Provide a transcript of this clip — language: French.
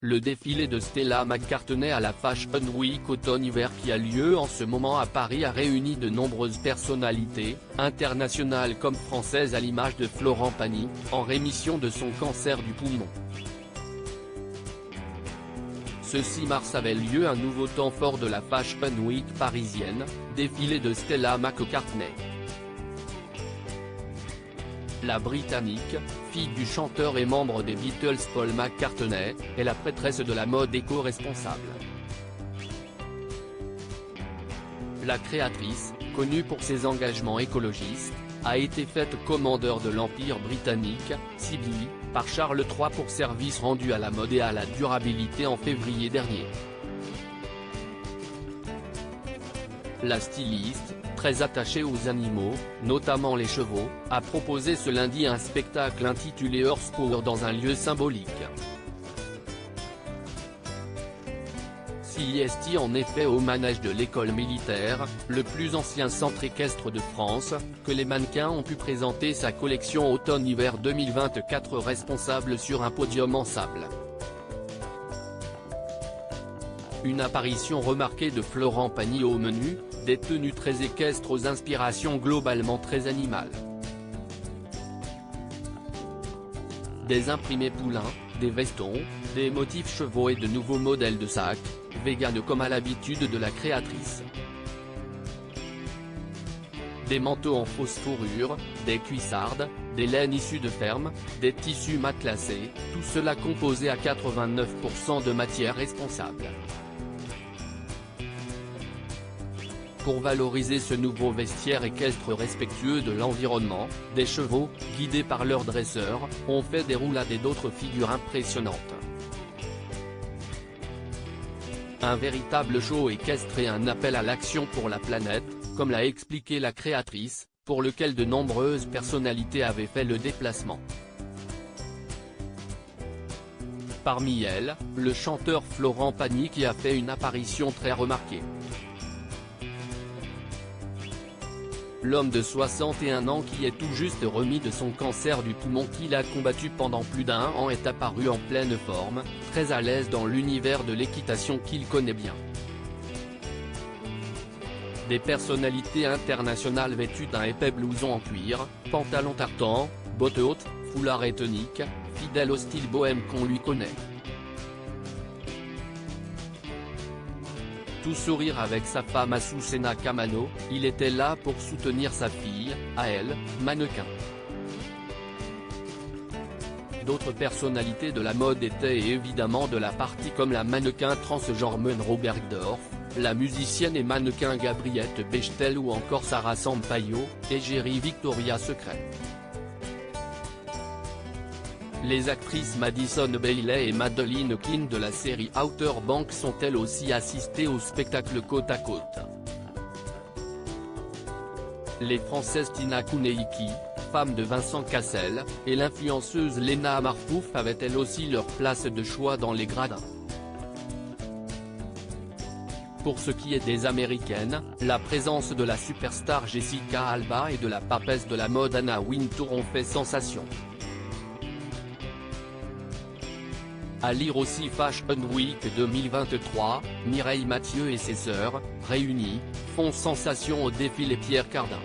Le défilé de Stella McCartney à la Fashion Week automne-hiver qui a lieu en ce moment à Paris a réuni de nombreuses personnalités, internationales comme françaises à l'image de Florent Pagny, en rémission de son cancer du poumon. Ce 6 mars avait lieu un nouveau temps fort de la Fashion Week parisienne, défilé de Stella McCartney. La Britannique, fille du chanteur et membre des Beatles Paul McCartney, est la prêtresse de la mode éco-responsable. La créatrice, connue pour ses engagements écologistes, a été faite commandeur de l'Empire britannique, CB, par Charles III pour service rendu à la mode et à la durabilité en février dernier. La styliste, très attachée aux animaux, notamment les chevaux, a proposé ce lundi un spectacle intitulé Horsepower dans un lieu symbolique. CIST en effet au manège de l'école militaire, le plus ancien centre équestre de France, que les mannequins ont pu présenter sa collection automne-hiver 2024 responsable sur un podium en sable. Une apparition remarquée de Florent Pagny au menu, des tenues très équestres aux inspirations globalement très animales. Des imprimés poulains, des vestons, des motifs chevaux et de nouveaux modèles de sacs, vegan comme à l'habitude de la créatrice. Des manteaux en fausse fourrure, des cuissardes, des laines issues de ferme, des tissus matelassés, tout cela composé à 89% de matière responsable. Pour valoriser ce nouveau vestiaire équestre respectueux de l'environnement, des chevaux, guidés par leurs dresseurs, ont fait des roulades et d'autres figures impressionnantes. Un véritable show équestre et un appel à l'action pour la planète, comme l'a expliqué la créatrice, pour lequel de nombreuses personnalités avaient fait le déplacement. Parmi elles, le chanteur Florent Pagny qui a fait une apparition très remarquée. L'homme de 61 ans qui est tout juste remis de son cancer du poumon qu'il a combattu pendant plus d'1 an est apparu en pleine forme, très à l'aise dans l'univers de l'équitation qu'il connaît bien. Des personnalités internationales vêtues d'un épais blouson en cuir, pantalon tartan, bottes hautes, foulard et tonique, fidèles au style bohème qu'on lui connaît. Tout sourire avec sa femme Azucena Kamano, il était là pour soutenir sa fille, à elle, mannequin. D'autres personnalités de la mode étaient évidemment de la partie comme la mannequin transgenre Monroe Bergdorf, la musicienne et mannequin Gabriette Bechtel ou encore Sarah Sampaio, égérie Victoria's Secret. Les actrices Madison Bailey et Madeline King de la série Outer Banks sont elles aussi assistées au spectacle côte à côte. Les Françaises Tina Kuneiki, femme de Vincent Cassel, et l'influenceuse Lena Marfouf avaient elles aussi leur place de choix dans les gradins. Pour ce qui est des américaines, la présence de la superstar Jessica Alba et de la papesse de la mode Anna Wintour ont fait sensation. À lire aussi Fashion Week 2023, Mireille Mathieu et ses sœurs, réunies, font sensation au défilé Pierre Cardin.